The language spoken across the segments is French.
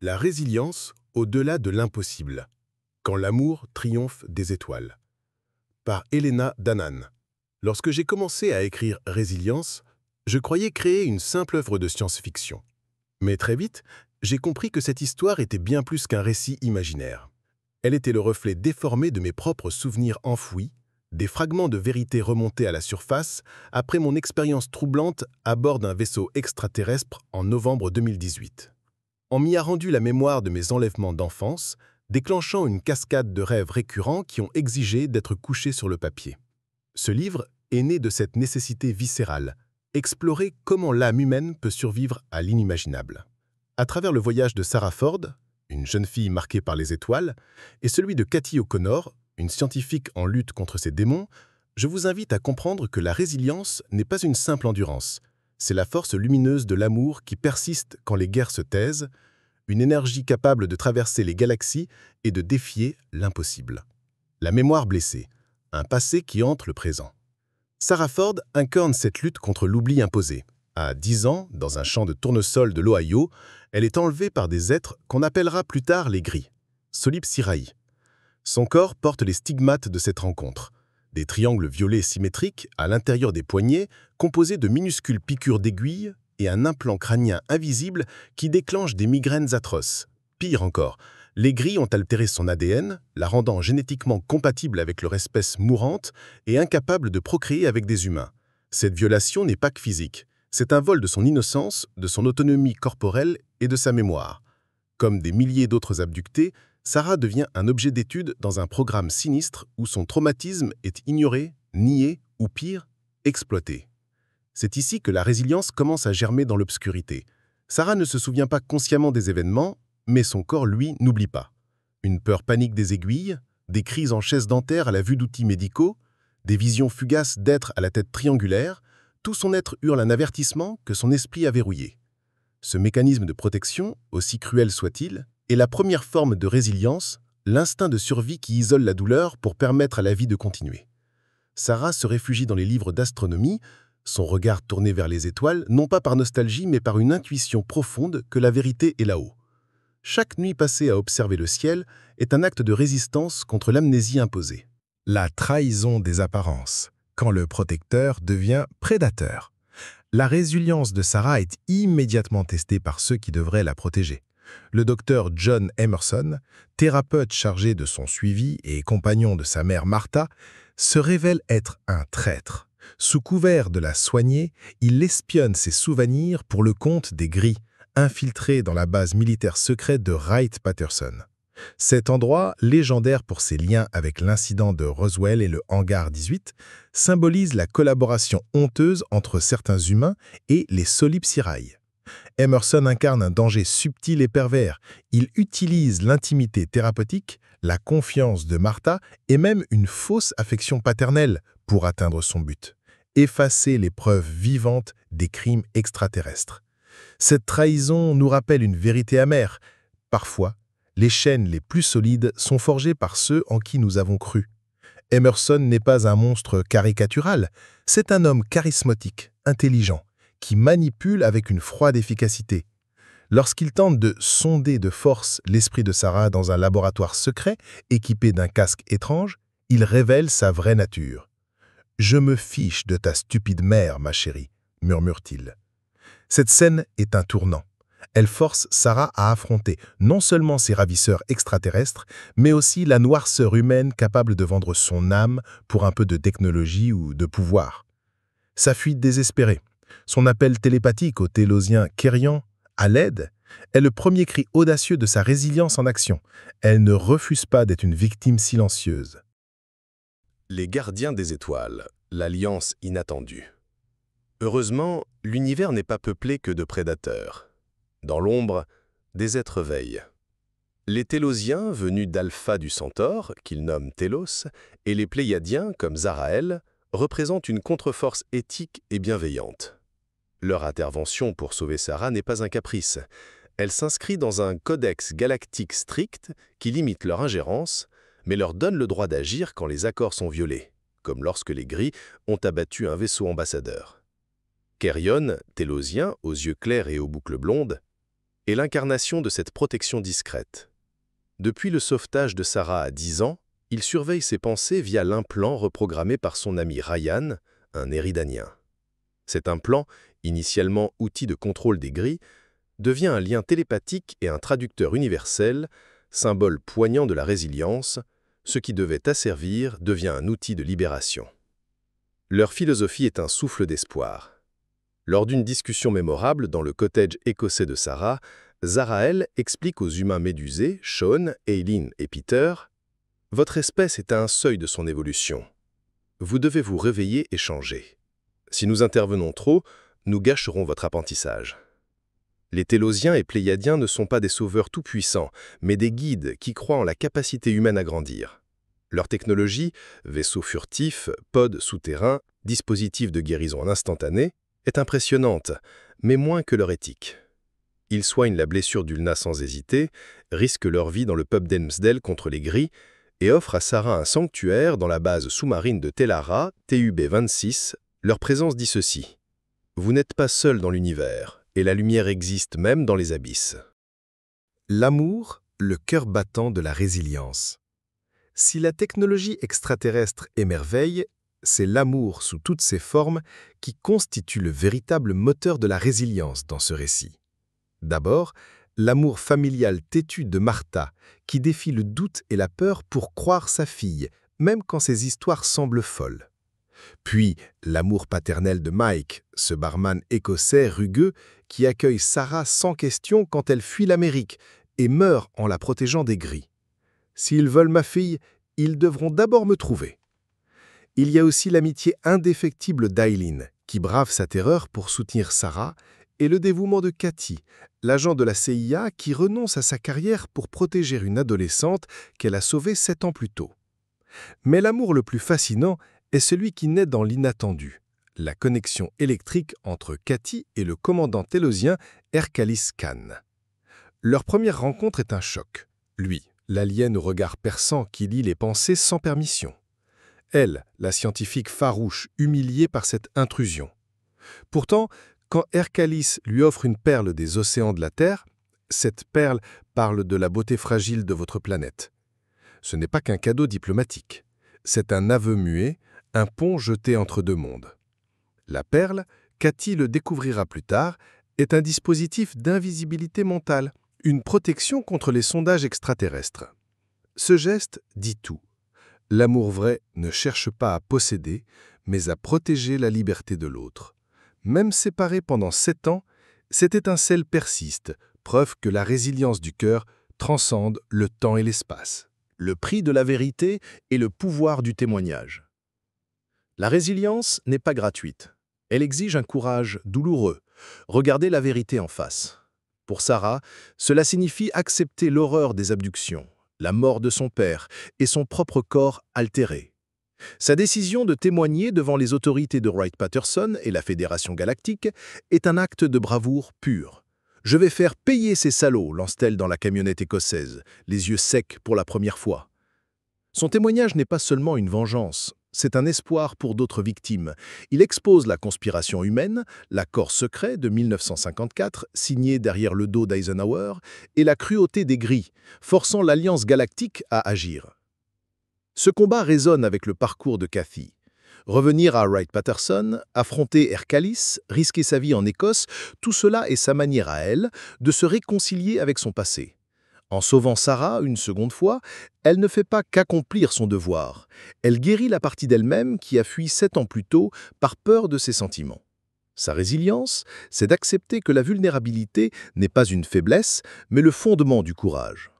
La résilience au-delà de l'impossible. Quand l'amour triomphe des étoiles. Par Elena Danaan. Lorsque j'ai commencé à écrire Résilience, je croyais créer une simple œuvre de science-fiction. Mais très vite, j'ai compris que cette histoire était bien plus qu'un récit imaginaire. Elle était le reflet déformé de mes propres souvenirs enfouis, des fragments de vérité remontés à la surface après mon expérience troublante à bord d'un vaisseau extraterrestre en novembre 2018. On m'y a rendu la mémoire de mes enlèvements d'enfance, déclenchant une cascade de rêves récurrents qui ont exigé d'être couchés sur le papier. Ce livre est né de cette nécessité viscérale, explorer comment l'âme humaine peut survivre à l'inimaginable. À travers le voyage de Sarah Ford, une jeune fille marquée par les étoiles, et celui de Cathy O'Connor, une scientifique en lutte contre ses démons, je vous invite à comprendre que la résilience n'est pas une simple endurance. C'est la force lumineuse de l'amour qui persiste quand les guerres se taisent, une énergie capable de traverser les galaxies et de défier l'impossible. La mémoire blessée, un passé qui hante le présent. Sarah Ford incarne cette lutte contre l'oubli imposé. À 10 ans, dans un champ de tournesol de l'Ohio, elle est enlevée par des êtres qu'on appellera plus tard les gris, Solipsirae. Son corps porte les stigmates de cette rencontre. Des triangles violets symétriques à l'intérieur des poignets, composés de minuscules piqûres d'aiguilles et un implant crânien invisible qui déclenche des migraines atroces. Pire encore, les gris ont altéré son ADN, la rendant génétiquement compatible avec leur espèce mourante et incapable de procréer avec des humains. Cette violation n'est pas que physique. C'est un vol de son innocence, de son autonomie corporelle et de sa mémoire. Comme des milliers d'autres abductés, Sarah devient un objet d'étude dans un programme sinistre où son traumatisme est ignoré, nié ou pire, exploité. C'est ici que la résilience commence à germer dans l'obscurité. Sarah ne se souvient pas consciemment des événements, mais son corps, lui, n'oublie pas. Une peur panique des aiguilles, des crises en chaise dentaire à la vue d'outils médicaux, des visions fugaces d'êtres à la tête triangulaire, tout son être hurle un avertissement que son esprit a verrouillé. Ce mécanisme de protection, aussi cruel soit-il, est la première forme de résilience, l'instinct de survie qui isole la douleur pour permettre à la vie de continuer. Sarah se réfugie dans les livres d'astronomie, son regard tourné vers les étoiles, non pas par nostalgie mais par une intuition profonde que la vérité est là-haut. Chaque nuit passée à observer le ciel est un acte de résistance contre l'amnésie imposée. La trahison des apparences, quand le protecteur devient prédateur. La résilience de Sarah est immédiatement testée par ceux qui devraient la protéger. Le docteur John Emerson, thérapeute chargé de son suivi et compagnon de sa mère Martha, se révèle être un traître. Sous couvert de la soigner, il espionne ses souvenirs pour le compte des gris, infiltrés dans la base militaire secrète de Wright-Patterson. Cet endroit, légendaire pour ses liens avec l'incident de Roswell et le hangar 18, symbolise la collaboration honteuse entre certains humains et les Solipsirae. Emerson incarne un danger subtil et pervers. Il utilise l'intimité thérapeutique, la confiance de Martha et même une fausse affection paternelle pour atteindre son but. Effacer les preuves vivantes des crimes extraterrestres. Cette trahison nous rappelle une vérité amère. Parfois, les chaînes les plus solides sont forgées par ceux en qui nous avons cru. Emerson n'est pas un monstre caricatural, c'est un homme charismatique, intelligent, qui manipule avec une froide efficacité. Lorsqu'il tente de sonder de force l'esprit de Sarah dans un laboratoire secret équipé d'un casque étrange, il révèle sa vraie nature. « Je me fiche de ta stupide mère, ma chérie », murmure-t-il. Cette scène est un tournant. Elle force Sarah à affronter non seulement ses ravisseurs extraterrestres, mais aussi la noirceur humaine capable de vendre son âme pour un peu de technologie ou de pouvoir. Sa fuite désespérée, son appel télépathique au télosien Kérian, à l'aide, est le premier cri audacieux de sa résilience en action. Elle ne refuse pas d'être une victime silencieuse. Les gardiens des étoiles, l'alliance inattendue. Heureusement, l'univers n'est pas peuplé que de prédateurs. Dans l'ombre, des êtres veillent. Les Télosiens, venus d'Alpha du Centaure, qu'ils nomment Télos, et les Pléiadiens, comme Zaraël, représentent une contre-force éthique et bienveillante. Leur intervention pour sauver Sarah n'est pas un caprice. Elle s'inscrit dans un codex galactique strict qui limite leur ingérence, mais leur donne le droit d'agir quand les accords sont violés, comme lorsque les Gris ont abattu un vaisseau ambassadeur. Kérion, Télosien, aux yeux clairs et aux boucles blondes, est l'incarnation de cette protection discrète. Depuis le sauvetage de Sarah à 10 ans, il surveille ses pensées via l'implant reprogrammé par son ami Ryan, un Éridanien. Cet implant, initialement outil de contrôle des grilles, devient un lien télépathique et un traducteur universel, symbole poignant de la résilience. Ce qui devait asservir devient un outil de libération. Leur philosophie est un souffle d'espoir. Lors d'une discussion mémorable dans le cottage écossais de Sarah, Zarael explique aux humains médusés, Sean, Eileen et Peter, « Votre espèce est à un seuil de son évolution. Vous devez vous réveiller et changer. Si nous intervenons trop, nous gâcherons votre apprentissage. » Les Télosiens et Pléiadiens ne sont pas des sauveurs tout-puissants, mais des guides qui croient en la capacité humaine à grandir. Leur technologie, vaisseaux furtifs, pods souterrains, dispositifs de guérison en instantané, est impressionnante, mais moins que leur éthique. Ils soignent la blessure d'Ulna sans hésiter, risquent leur vie dans le pub d'Helmsdale contre les gris et offrent à Sarah un sanctuaire dans la base sous-marine de Tellara, TUB-26. Leur présence dit ceci. « Vous n'êtes pas seul dans l'univers, et la lumière existe même dans les abysses. » L'amour, le cœur battant de la résilience. Si la technologie extraterrestre émerveille, c'est l'amour sous toutes ses formes qui constitue le véritable moteur de la résilience dans ce récit. D'abord, l'amour familial têtu de Martha, qui défie le doute et la peur pour croire sa fille, même quand ses histoires semblent folles. Puis, l'amour paternel de Mike, ce barman écossais rugueux qui accueille Sarah sans question quand elle fuit l'Amérique et meurt en la protégeant des gris. S'ils veulent ma fille, ils devront d'abord me trouver. Il y a aussi l'amitié indéfectible d'Eileen, qui brave sa terreur pour soutenir Sarah, et le dévouement de Cathy, l'agent de la CIA qui renonce à sa carrière pour protéger une adolescente qu'elle a sauvée 7 ans plus tôt. Mais l'amour le plus fascinant est celui qui naît dans l'inattendu, la connexion électrique entre Cathy et le commandant télosien Erkalis Khan. Leur première rencontre est un choc. Lui, l'alien au regard perçant qui lit les pensées sans permission. Elle, la scientifique farouche, humiliée par cette intrusion. Pourtant, quand Erkalis lui offre une perle des océans de la Terre, cette perle parle de la beauté fragile de votre planète. Ce n'est pas qu'un cadeau diplomatique. C'est un aveu muet, un pont jeté entre deux mondes. La perle, Cathy le découvrira plus tard, est un dispositif d'invisibilité mentale, une protection contre les sondages extraterrestres. Ce geste dit tout. L'amour vrai ne cherche pas à posséder, mais à protéger la liberté de l'autre. Même séparés pendant 7 ans, cette étincelle persiste, preuve que la résilience du cœur transcende le temps et l'espace. Le prix de la vérité et le pouvoir du témoignage. La résilience n'est pas gratuite. Elle exige un courage douloureux. Regarder la vérité en face. Pour Sarah, cela signifie accepter l'horreur des abductions, la mort de son père et son propre corps altéré. Sa décision de témoigner devant les autorités de Wright-Patterson et la Fédération Galactique est un acte de bravoure pur. « Je vais faire payer ces salauds », lance-t-elle dans la camionnette écossaise, les yeux secs pour la première fois. Son témoignage n'est pas seulement une vengeance, c'est un espoir pour d'autres victimes. Il expose la conspiration humaine, l'accord secret de 1954, signé derrière le dos d'Eisenhower, et la cruauté des gris, forçant l'Alliance galactique à agir. Ce combat résonne avec le parcours de Cathy. Revenir à Wright-Patterson, affronter Erkalis, risquer sa vie en Écosse, tout cela est sa manière à elle de se réconcilier avec son passé. En sauvant Sarah une seconde fois, elle ne fait pas qu'accomplir son devoir. Elle guérit la partie d'elle-même qui a fui 7 ans plus tôt par peur de ses sentiments. Sa résilience, c'est d'accepter que la vulnérabilité n'est pas une faiblesse, mais le fondement du courage.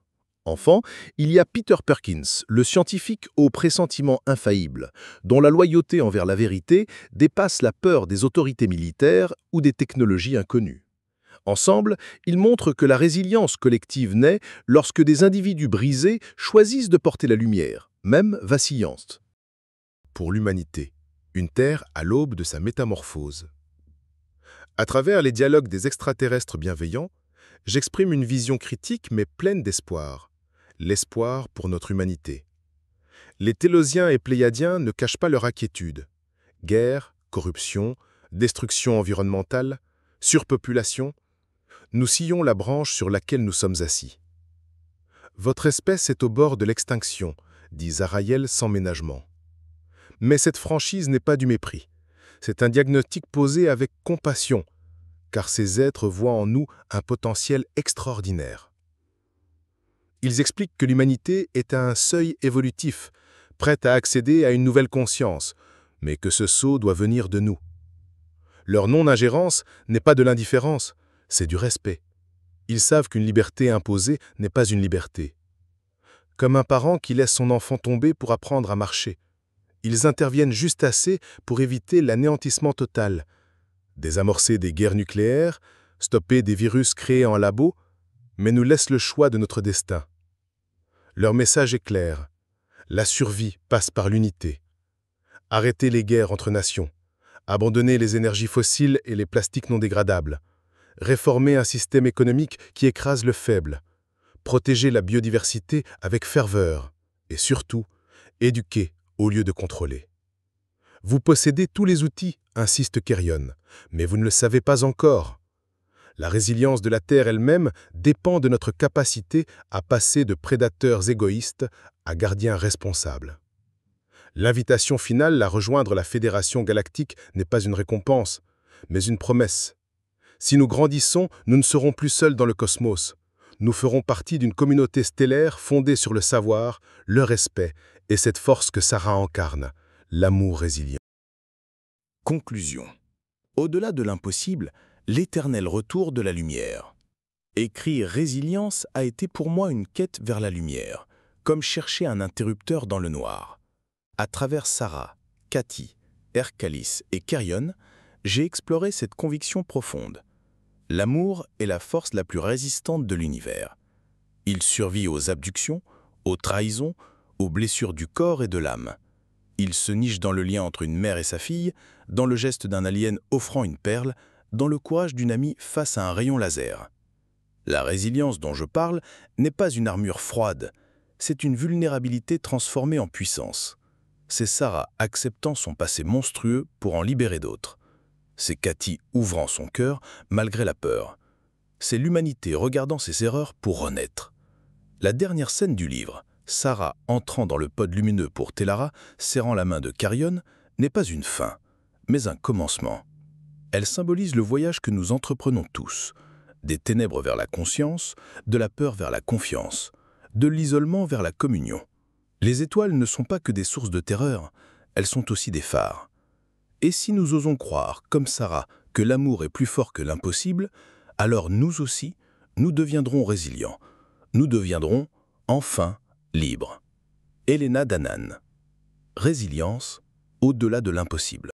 Enfin, il y a Peter Perkins, le scientifique au pressentiment infaillible, dont la loyauté envers la vérité dépasse la peur des autorités militaires ou des technologies inconnues. Ensemble, ils montrent que la résilience collective naît lorsque des individus brisés choisissent de porter la lumière, même vacillante. Pour l'humanité, une Terre à l'aube de sa métamorphose. À travers les dialogues des extraterrestres bienveillants, j'exprime une vision critique mais pleine d'espoir. L'espoir pour notre humanité. Les Télosiens et Pléiadiens ne cachent pas leur inquiétude. Guerre, corruption, destruction environnementale, surpopulation. nous scions la branche sur laquelle nous sommes assis. Votre espèce est au bord de l'extinction, dit Zaraïel sans ménagement. Mais cette franchise n'est pas du mépris. C'est un diagnostic posé avec compassion, car ces êtres voient en nous un potentiel extraordinaire. Ils expliquent que l'humanité est à un seuil évolutif, prête à accéder à une nouvelle conscience, mais que ce saut doit venir de nous. Leur non-ingérence n'est pas de l'indifférence, c'est du respect. Ils savent qu'une liberté imposée n'est pas une liberté. Comme un parent qui laisse son enfant tomber pour apprendre à marcher. Ils interviennent juste assez pour éviter l'anéantissement total, désamorcer des guerres nucléaires, stopper des virus créés en labo, mais nous laissent le choix de notre destin. Leur message est clair. La survie passe par l'unité. Arrêter les guerres entre nations. Abandonner les énergies fossiles et les plastiques non dégradables. Réformer un système économique qui écrase le faible. Protéger la biodiversité avec ferveur. Et surtout, éduquer au lieu de contrôler. Vous possédez tous les outils, insiste Kerion, mais vous ne le savez pas encore. La résilience de la Terre elle-même dépend de notre capacité à passer de prédateurs égoïstes à gardiens responsables. L'invitation finale à rejoindre la Fédération galactique n'est pas une récompense, mais une promesse. Si nous grandissons, nous ne serons plus seuls dans le cosmos. Nous ferons partie d'une communauté stellaire fondée sur le savoir, le respect et cette force que Sarah incarne, l'amour résilient. Conclusion. Au-delà de l'impossible, l'éternel retour de la lumière. Écrire Résilience a été pour moi une quête vers la lumière, comme chercher un interrupteur dans le noir. À travers Sarah, Cathy, Erkalis et Kerion, j'ai exploré cette conviction profonde. L'amour est la force la plus résistante de l'univers. Il survit aux abductions, aux trahisons, aux blessures du corps et de l'âme. Il se niche dans le lien entre une mère et sa fille, dans le geste d'un alien offrant une perle, dans le courage d'une amie face à un rayon laser. La résilience dont je parle n'est pas une armure froide, c'est une vulnérabilité transformée en puissance. C'est Sarah acceptant son passé monstrueux pour en libérer d'autres. C'est Cathy ouvrant son cœur malgré la peur. C'est l'humanité regardant ses erreurs pour renaître. La dernière scène du livre, Sarah entrant dans le pod lumineux pour Telara, serrant la main de Kerion, n'est pas une fin, mais un commencement. Elle symbolise le voyage que nous entreprenons tous, des ténèbres vers la conscience, de la peur vers la confiance, de l'isolement vers la communion. Les étoiles ne sont pas que des sources de terreur, elles sont aussi des phares. Et si nous osons croire, comme Sarah, que l'amour est plus fort que l'impossible, alors nous aussi, nous deviendrons résilients. Nous deviendrons, enfin, libres. Elena Danaan. Résilience, au-delà de l'impossible.